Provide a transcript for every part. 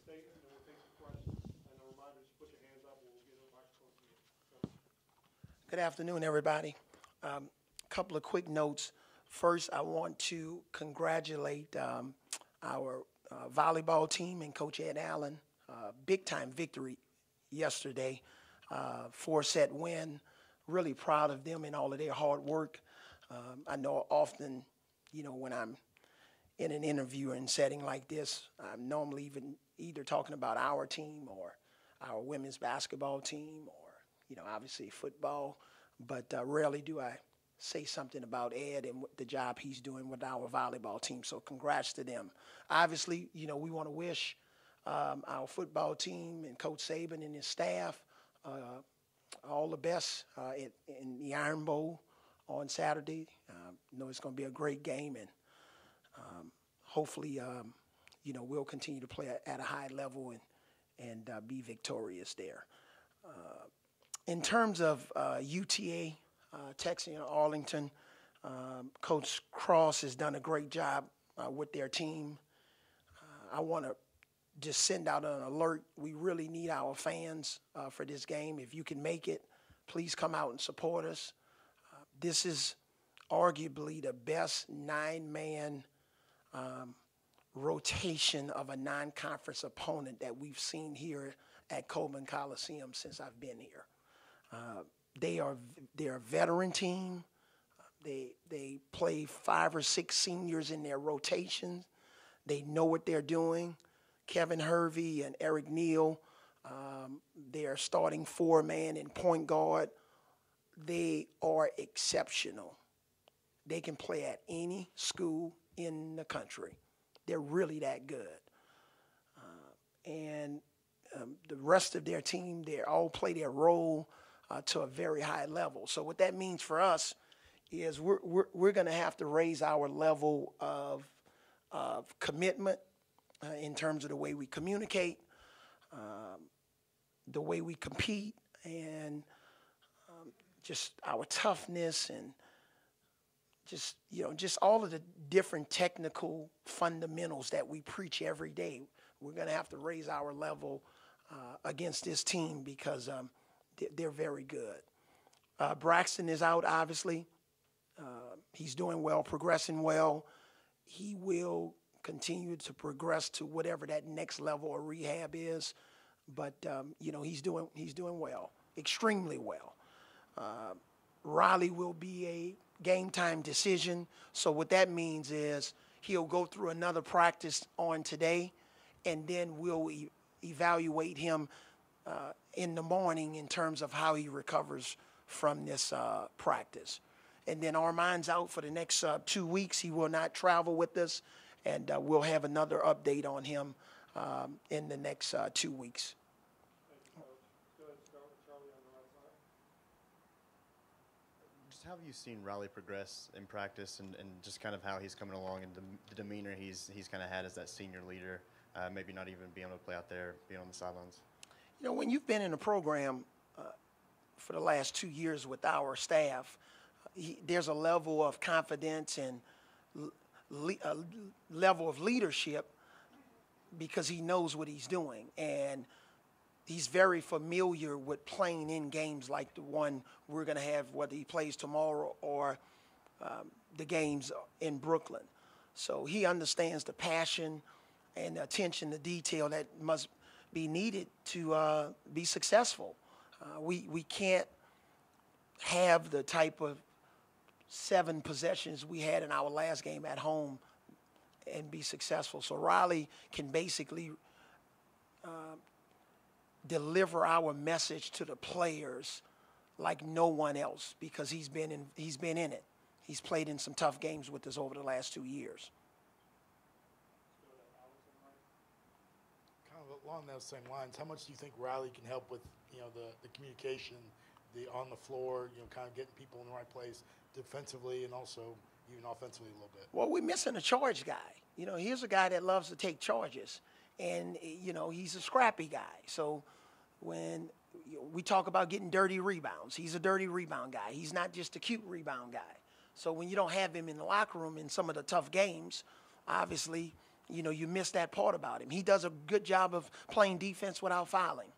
statement, and we'll take some questions. And a reminder, just put your hands up, and we'll get a microphone to you. Good afternoon, everybody. A couple of quick notes. First, I want to congratulate our volleyball team and Coach Ed Allen. Big-time victory yesterday, 4-set win. Really proud of them and all of their hard work. I know often, when I'm in an interview and setting like this, I'm normally either talking about our team or our women's basketball team or, obviously football. But rarely do I say something about Ed and the job he's doing with our volleyball team. So congrats to them. Obviously, we want to wish our football team and Coach Saban and his staff all the best in the Iron Bowl on Saturday. I know it's going to be a great game, and hopefully, we'll continue to play at a high level and be victorious there. In terms of UTA, Texas Arlington, Coach Cross has done a great job with their team. I want to just send out an alert. We really need our fans for this game. If you can make it, please come out and support us. This is arguably the best 9-man rotation of a non-conference opponent that we've seen here at Coleman Coliseum since I've been here. They're a veteran team. They play 5 or 6 seniors in their rotations. They know what they're doing. Kevin Hervey and Eric Neal, they're starting 4-man and point guard. They are exceptional. They can play at any school in the country. They're really that good. And the rest of their team, they all play their role to a very high level. So what that means for us is we're going to have to raise our level of commitment in terms of the way we communicate, the way we compete, and just our toughness and just all of the different technical fundamentals that we preach every day. We're going to have to raise our level against this team because they're very good. Braxton is out, obviously. He's doing well, progressing well. He will continue to progress to whatever that next level of rehab is. But, he's doing well, extremely well. Riley will be a game-time decision. So what that means is he'll go through another practice on today, and then we'll evaluate him in the morning in terms of how he recovers from this practice. And then Armand's out for the next 2 weeks. He will not travel with us, and we'll have another update on him in the next 2 weeks. Just how have you seen Riley progress in practice and just kind of how he's coming along and the demeanor he's kind of had as that senior leader, maybe not even being able to play out there, being on the sidelines? When you've been in a program for the last 2 years with our staff, there's a level of confidence and a level of leadership because he knows what he's doing. And he's very familiar with playing in games like the one we're going to have, whether he plays tomorrow or the games in Brooklyn. So he understands the passion and the attention to detail that must be needed to be successful. We can't have the type of 7 possessions we had in our last game at home and be successful. So Riley can basically deliver our message to the players like no one else because he's been in it. He's played in some tough games with us over the last 2 years. Kind of along those same lines, how much do you think Riley can help with the communication, the on the floor, kind of getting people in the right place defensively and also even offensively a little bit? Well, we're missing a charge guy. Here's a guy that loves to take charges, and he's a scrappy guy. So when we talk about getting dirty rebounds, he's a dirty rebound guy. He's not just a cute rebound guy. So when you don't have him in the locker room in some of the tough games, obviously you miss that part about him. He does a good job of playing defense without fouling.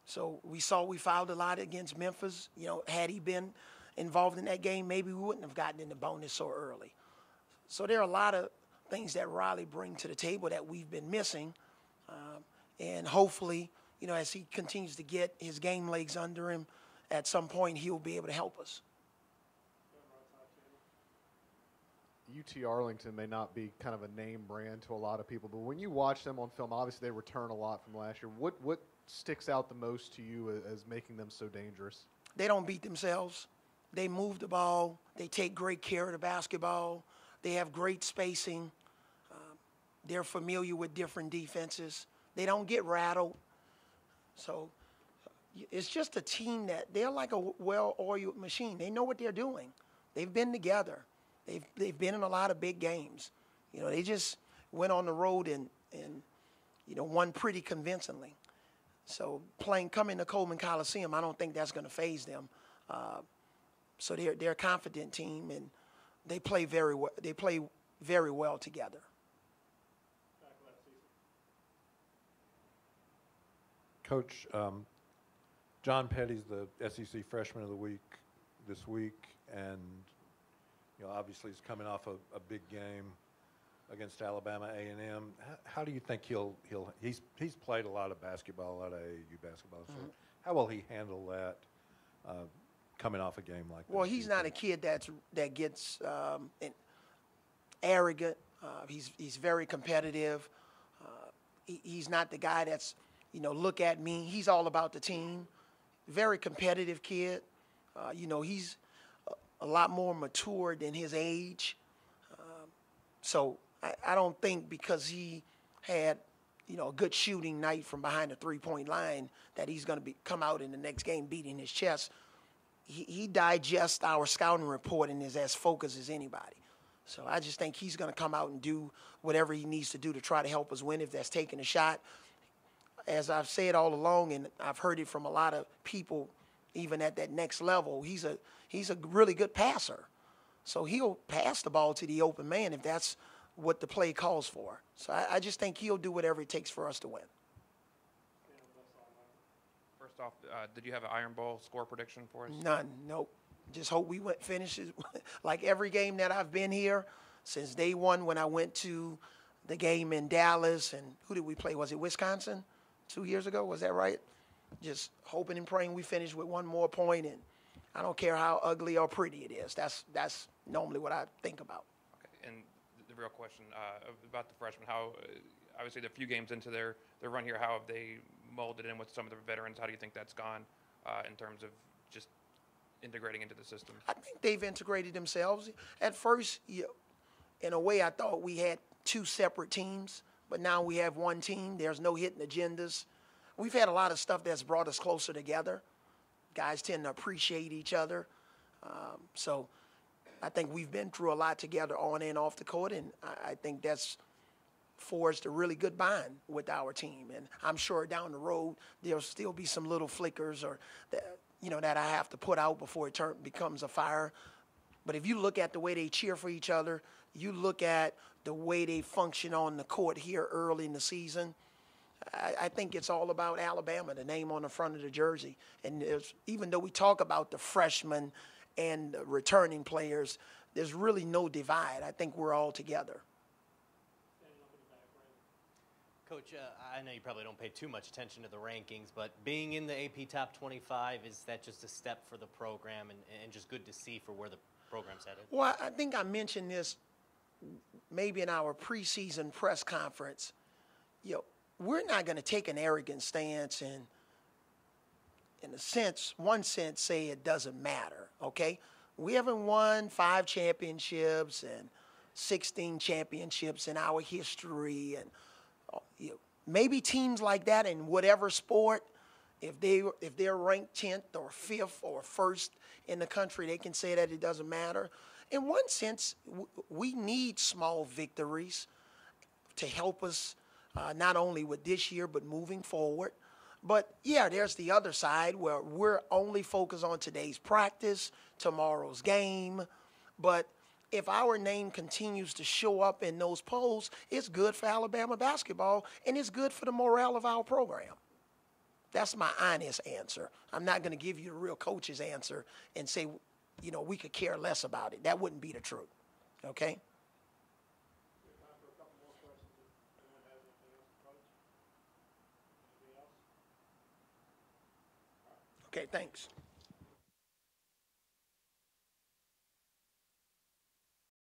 So we fouled a lot against Memphis. Had he been involved in that game, maybe we wouldn't have gotten in the bonus so early. So there are a lot of things that Riley brings to the table that we've been missing. And hopefully, as he continues to get his game legs under him, at some point he'll be able to help us. UT Arlington may not be kind of a name brand to a lot of people, but when you watch them on film, obviously they return a lot from last year. What sticks out the most to you as making them so dangerous? They don't beat themselves. They move the ball. They take great care of the basketball. They have great spacing. They're familiar with different defenses. They don't get rattled. So it's just a team that they're like a well-oiled machine. They know what they're doing. They've been together. They've been in a lot of big games. They just went on the road and won pretty convincingly. So coming to Coleman Coliseum, I don't think that's going to faze them. So they're a confident team, and they play very well. They play very well together. Coach, John Petty's the SEC Freshman of the Week this week, and obviously he's coming off a big game against Alabama A&M. How do you think he's played a lot of basketball, a lot of AAU basketball. So how will he handle that coming off a game like this? Well, he's not a kid that gets arrogant. He's very competitive. He's not the guy that's look at me. He's all about the team. Very competitive kid. He's a lot more mature than his age. So I don't think because he had, a good shooting night from behind the three-point line that he's going to come out in the next game beating his chest. He digests our scouting report and is as focused as anybody. So I just think he's going to come out and do whatever he needs to do to try to help us win if that's taking a shot. As I've said all along, and I've heard it from a lot of people, even at that next level, he's a really good passer. So he'll pass the ball to the open man if that's what the play calls for. So I just think he'll do whatever it takes for us to win. First off, did you have an Iron Bowl score prediction for us? None, nope. Just hope we finishes like every game that I've been here since day one when I went to the game in Dallas. And who did we play? Was it Wisconsin 2 years ago? Was that right? Just hoping and praying we finish with one more point, and I don't care how ugly or pretty it is. That's normally what I think about. Okay. And the real question about the freshmen, how obviously they're a few games into their run here, how have they molded in with some of the veterans? How do you think that's gone in terms of just integrating into the system? I think they've integrated themselves. At first, in a way, I thought we had two separate teams, but now we have one team. There's no hidden agendas. We've had a lot of stuff that's brought us closer together. Guys tend to appreciate each other. So I think we've been through a lot together on and off the court, and I think that's forged a really good bond with our team. And I'm sure down the road there'll still be some little flickers or that I have to put out before it becomes a fire. But if you look at the way they cheer for each other, you look at the way they function on the court here early in the season, I think it's all about Alabama, the name on the front of the jersey. And even though we talk about the freshmen and the returning players, there's really no divide. I think we're all together. Coach, I know you probably don't pay too much attention to the rankings, but being in the AP Top 25, is that just a step for the program and just good to see for where the program's headed? Well, I think I mentioned this maybe in our preseason press conference. We're not going to take an arrogant stance and, in one sense, say it doesn't matter, okay? We haven't won 5 championships and 16 championships in our history, and maybe teams like that in whatever sport, if they're ranked 10th or 5th or 1st in the country, they can say that it doesn't matter. In one sense, we need small victories to help us not only with this year but moving forward. But, yeah, there's the other side where we're only focused on today's practice, tomorrow's game. But if our name continues to show up in those polls, it's good for Alabama basketball, and it's good for the morale of our program. That's my honest answer. I'm not going to give you the real coach's answer and say, you know, we could care less about it. That wouldn't be the truth. Okay? We have time for a couple more questions if anyone has anything else to coach. Anything else? Okay, thanks.